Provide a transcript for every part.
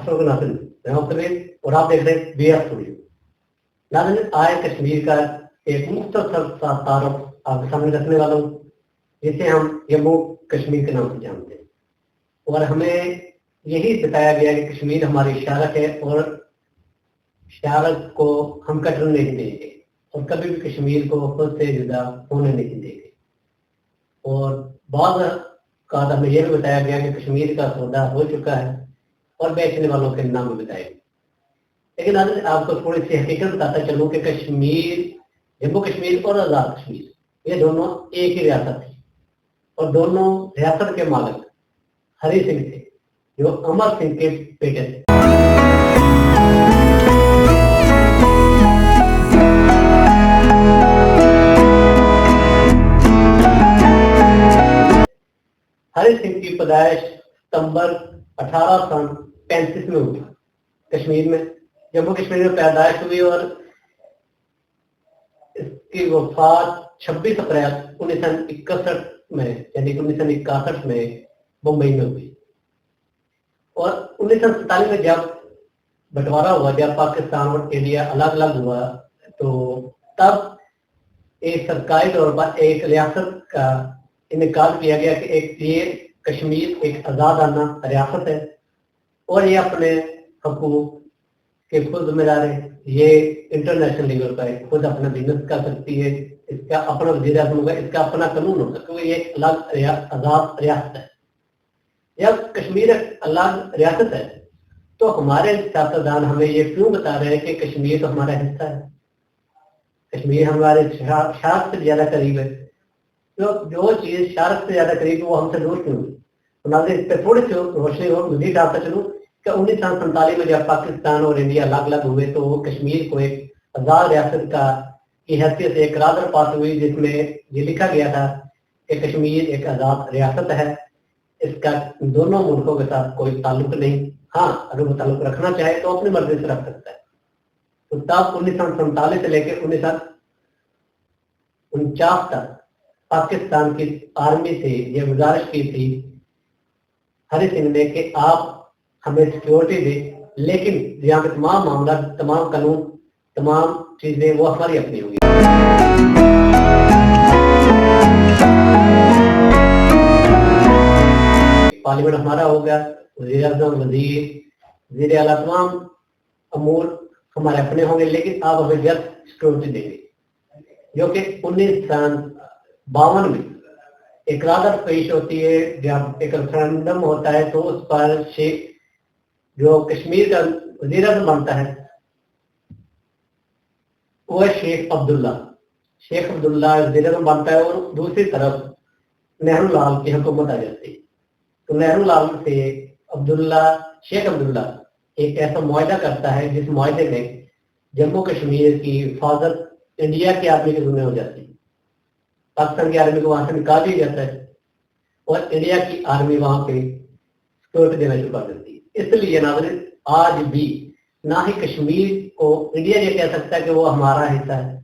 अफसर नाज़िर मैं हूं और आप देख रहे हैं BR स्टूडियो। नाज़िर, आज कश्मीर का एक मुख्तसर सा तारुफ आपके सामने रखने वाला हूँ, जिसे हम जम्मू कश्मीर के नाम से जानते हैं। और हमें यही बताया गया कि कश्मीर हमारी शारक है और शारक को हम कटने नहीं देंगे और कभी भी कश्मीर को खुद से जुदा होने नहीं देंगे। और बाद का हमें यह भी बताया गया कि कश्मीर का सौदा हो चुका है और बेचने वालों के नाम भी बताए। लेकिन आज आपको थोड़ी सी हकीकत बताता चलूँ कि कश्मीर, जम्मू कश्मीर और आज़ाद कश्मीर ये दोनों एक ही रियासत थी और दोनों रियासत के मालिक हरि सिंह थे, जो अमर सिंह के बेटे थे। हरि सिंह की पैदाइश सितंबर 1835 में हुई कश्मीर में, जम्मू कश्मीर में पैदाइश हुई और इसकी वफात 26 अप्रैल 1961 में यानी 1961 में मुंबई में हुई। और 1947 में जब बंटवारा हुआ, जब पाकिस्तान और इंडिया अलग अलग हुआ, तो तब एक सरकारी तौर पर एक रियासत का इनकार किया गया कि ये कश्मीर एक आज़ादाना रियासत है और ये अपने हुकूक के खुद जिम्मेदार है। ये इंटरनेशनल लेवल पर है, खुद अपना बिजनेस कर सकती है, इसका अपना वज़ीर आज़म होगा, इसका अपना कानून होगा, क्योंकि ये एक अलग आज़ाद रियासत है। जब कश्मीर एक अलग रियासत है तो हमारे सियासतदान हमें ये क्यों बता रहे हैं कि कश्मीर तो हमारा हिस्सा है, कश्मीर हमारे शार्क से ज्यादा करीब है। तो जो चीज शार्क से ज्यादा करीब है वो हमसे दूर क्यों हुई? तो नाज़रीन, इस पर थोड़ी सी रोशनी और मजीद डालता चलूँ कि 1947 में जब पाकिस्तान और इंडिया अलग अलग हुए तो कश्मीर को एक आज़ाद रियासत का की हैसियत से एक करारदाद पास हुई, जिसमें ये लिखा गया था कि कश्मीर एक आज़ाद रियासत है, इसका दोनों मुल्कों के साथ कोई ताल्लुक नहीं। हाँ, अगर वो ताल्लुक रखना चाहे तो अपनी मर्जी से रख सकता है। तो तब 1947 से लेकर 1949 तक पाकिस्तान की आर्मी से यह गुजारिश की थी हरि सिंह ने कि आप हमें सिक्योरिटी दें, लेकिन यहाँ पे तमाम मामला, तमाम कानून, तमाम चीजें वो हमारी अपनी होगी। पार्लियामेंट हमारा होगा, वज़ीर आज़म, वज़ीर आला, तमाम अमूर हमारे अपने होंगे, लेकिन आप हमें जल्द सिक्योरिटी देंगे। जो कि 1952 में एक रादत पेश होती है, जब एक रेफरेंडम होता है तो उस पर जो कश्मीर का वज़ीर आज़म बनता है वो है शेख अब्दुल्ला वज़ीर आज़म बनता है और दूसरी तरफ नेहरू लाल की हुकूमत आ जाती है। तो नेहरू लाल से शेख अब्दुल्ला एक ऐसा मुआहदा करता है जिस मुआहदे में जम्मू कश्मीर की हिफाजत इंडिया की आर्मी के ज़िम्मे हो जाती है। पाकिस्तान की आर्मी को वहां से निकाल दिया जाता है और इंडिया की आर्मी वहां पे सिक्योरिटी देना शुरू कर देती है। इसलिए नाज़रीन, आज भी ना ही कश्मीर को इंडिया ये कह सकता है कि वो हमारा हिस्सा है,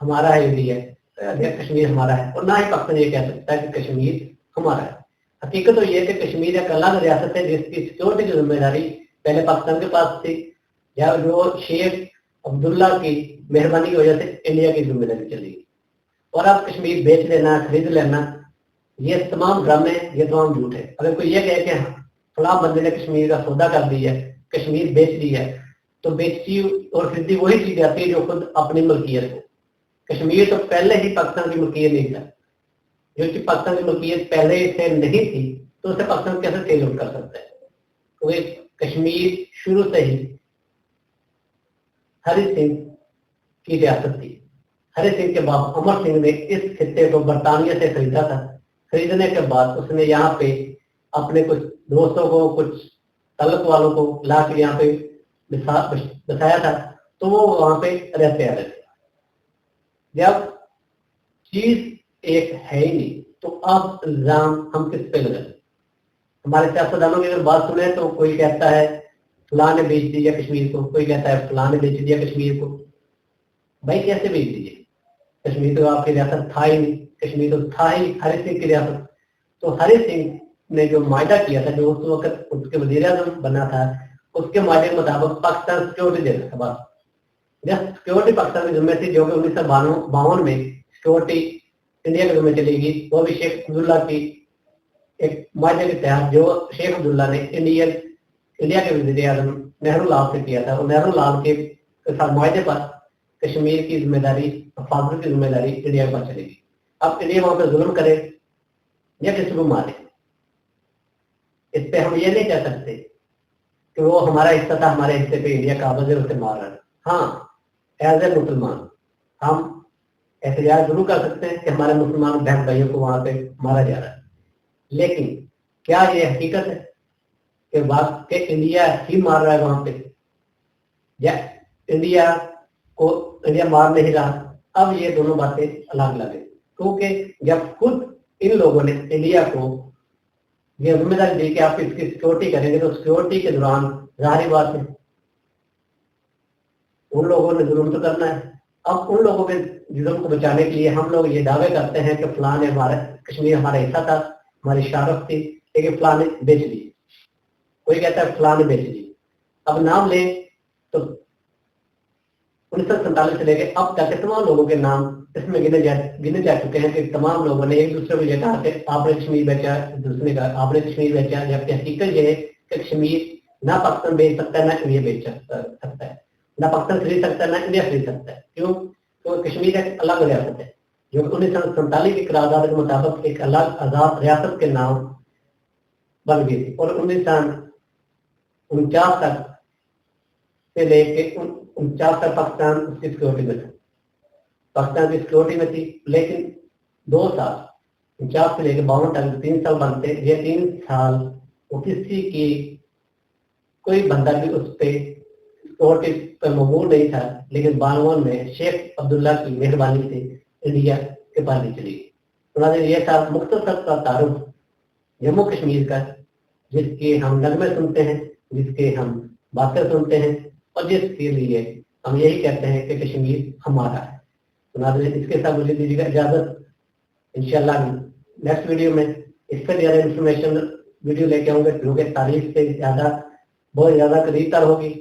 हमारा है इंडिया, कश्मीर हमारा है, और ना ही पाकिस्तान ये कह सकता है कि कश्मीर हमारा है। हकीकत तो ये कि कश्मीर एक अलग रियासत है जिसकी सिक्योरिटी की जिम्मेदारी पहले पाकिस्तान के पास थी, या जो शेख अब्दुल्ला की मेहरबानी की वजह से इंडिया की जिम्मेदारी चली। और अब कश्मीर बेच लेना, खरीद लेना, ये तमाम ड्रामे, ये तमाम झूठ है। अगर कोई ये कहे कि फलां बंदे ने कश्मीर का सौदा कर दिया, कश्मीर बेच दिया, तो बेची और खरीदी वही चीज आती है जो खुद अपनी मलकियत हो। कश्मीर तो पहले ही पाकिस्तान की मलकियत नहीं था, जो कि पाकिस्तान की मलकियत पहले से नहीं थी तो उसे पाकिस्तान कैसे सेल आउट कर सकता है? तो कश्मीर शुरू से ही हरि सिंह की रियासत थी। हरि सिंह के बाप अमर सिंह ने इस खित्ते को बरतानिया से खरीदा था। खरीदने के बाद उसने यहाँ पे अपने कुछ दोस्तों को, कुछ तल्लुक वालों को ला के यहाँ पे बसाया था, तो वो वहां पे रहते आ रहे थे। जब चीज एक है ही नहीं तो अब इल्जाम हम किस पे लगाएं? हमारे सियासतदानों की अगर बात सुने तो कोई कहता है फलां ने बेच दिया कश्मीर को, कोई कहता है फलां ने बेच दिया कश्मीर को। भाई कैसे बेच दीजिए? कश्मीर तो आपकी रियासत था ही नहीं, कश्मीर तो था ही हरि सिंह की रियासत। तो हरि सिंह نے جو معاہدہ کیا تھا، جو اس وقت اس کے وزیر اعظم بنا تھا، اس کے معاہدے کے مطابق پاکستان سیکورٹی دے رہا تھا بس. سیکورٹی پاکستان کی ذمہ تھی، جو کہ 1952 میں سیکورٹی انڈیا کے ذمہ چلے گی. وہ بھی شیخ عبداللہ کی ایک معاہدے کے تحت، جو شیخ عبداللہ نے انڈیا کے وزیر اعظم نہرو لال سے کیا تھا، اور نہرو لال کے ساتھ معاہدے پر کشمیر کی ذمہ داری، حفاظت کی ذمہ داری انڈیا پر چلے گی. اب انڈیا وہاں پہ ظلم کرے یا کسی کو مارے، اس پہ ہم یہ نہیں کہہ سکتے کہ وہ ہمارا حصہ تھا، ہمارے حصے پہ انڈیا قابض ہے، اسے مار رہا ہے. ہاں، ایز اے مسلمان ہم احتجاج ضرور کر سکتے ہیں کہ ہمارے مسلمان بہن بھائیوں کو وہاں پہ مارا جا رہا ہے، لیکن کیا یہ حقیقت ہے کہ بات کہ انڈیا ہی مار رہا ہے وہاں پہ، یا انڈیا کو انڈیا مار نہیں رہا؟ اب یہ دونوں باتیں الگ الگ ہیں، کیونکہ جب خود ان لوگوں نے انڈیا کو یہ ذمہ داری دی کہ آپ اس کی سیکورٹی کریں گے، تو سیکورٹی کے دوران ظاہری بات ہے ان لوگوں نے ظلم تو کرنا ہے. اب ان لوگوں کے جرم کو بچانے کے لیے ہم لوگ یہ دعوے کرتے ہیں کہ فلاں نے ہمارا کشمیر ہمارا حصہ تھا، ہماری شارف تھی، لیکن فلاں نے بیچ دی. کوئی کہتا ہے فلاں نے بیچ دی. اب نام لیں تو 1947 سے لے کے اب تک تمام لوگوں کے نام اس میں گنے جا چکے ہیں کہ تمام لوگوں نے ایک دوسرے کو یہ کہا کہ آپ نے کشمیر بیچا، دوسرے کا آپ نے کشمیر بیچا، جبکہ حقیقت یہ ہے کہ کشمیر نہ پاکستان بیچ سکتا ہے، نہ انڈیا بیچ سکتا ہے، نہ پاکستان خرید سکتا ہے، نہ انڈیا خرید سکتا ہے. کیوں؟ تو کشمیر ایک الگ ریاست ہے جو 1947 کی قرارداد کے مطابق ایک الگ آزاد ریاست کے نام بن گئی تھی، اور 1949 تک سے لے کے 49 تک پاکستان اس کی سیکورٹی میں تھا، پاکستان کی سیکورٹی میں تھی. لیکن 2 سال 49 سے لے کے 52 تک 3 سال بنتے، یہ 3 سال وہ کسی کی کوئی بندہ بھی اس پہ سیکورٹی پہ ممور نہیں تھا. لیکن 52 میں شیخ عبداللہ کی مہربانی سے انڈیا کے پاس نہیں چلی گئی. یہ تھا مختصر کا تعارف جموں کشمیر کا، جس کے ہم نغمے سنتے ہیں، جس کے ہم باتیں سنتے ہیں، اور جس کے لیے ہم یہی کہتے ہیں کہ کشمیر ہمارا ہے. اس کے ساتھ مجھے دیجیے گا اجازت. انشاءاللہ نیکسٹ ویڈیو میں اس سے زیادہ انفارمیشن ویڈیو لے کے آؤں گے، جو کہ تاریخ سے زیادہ بہت زیادہ قریب تر ہوگی،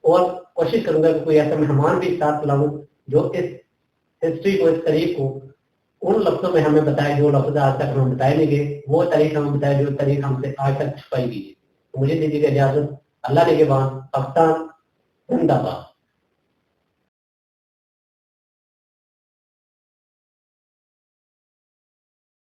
اور کوشش کروں گا کہ کوئی ایسا مہمان بھی ساتھ لاؤں جو اس ہسٹری کو، اس تاریخ کو ان لفظوں میں ہمیں بتائے جو لفظ آج تک ہمیں بتائے نہیں گئے، وہ تاریخ ہمیں بتائے جو تاریخ ہم سے آج تک چھپائی گئی ہے. مجھے دیجیے گا اجازت. اللہ نگہبان. پاکستان زندہ باد.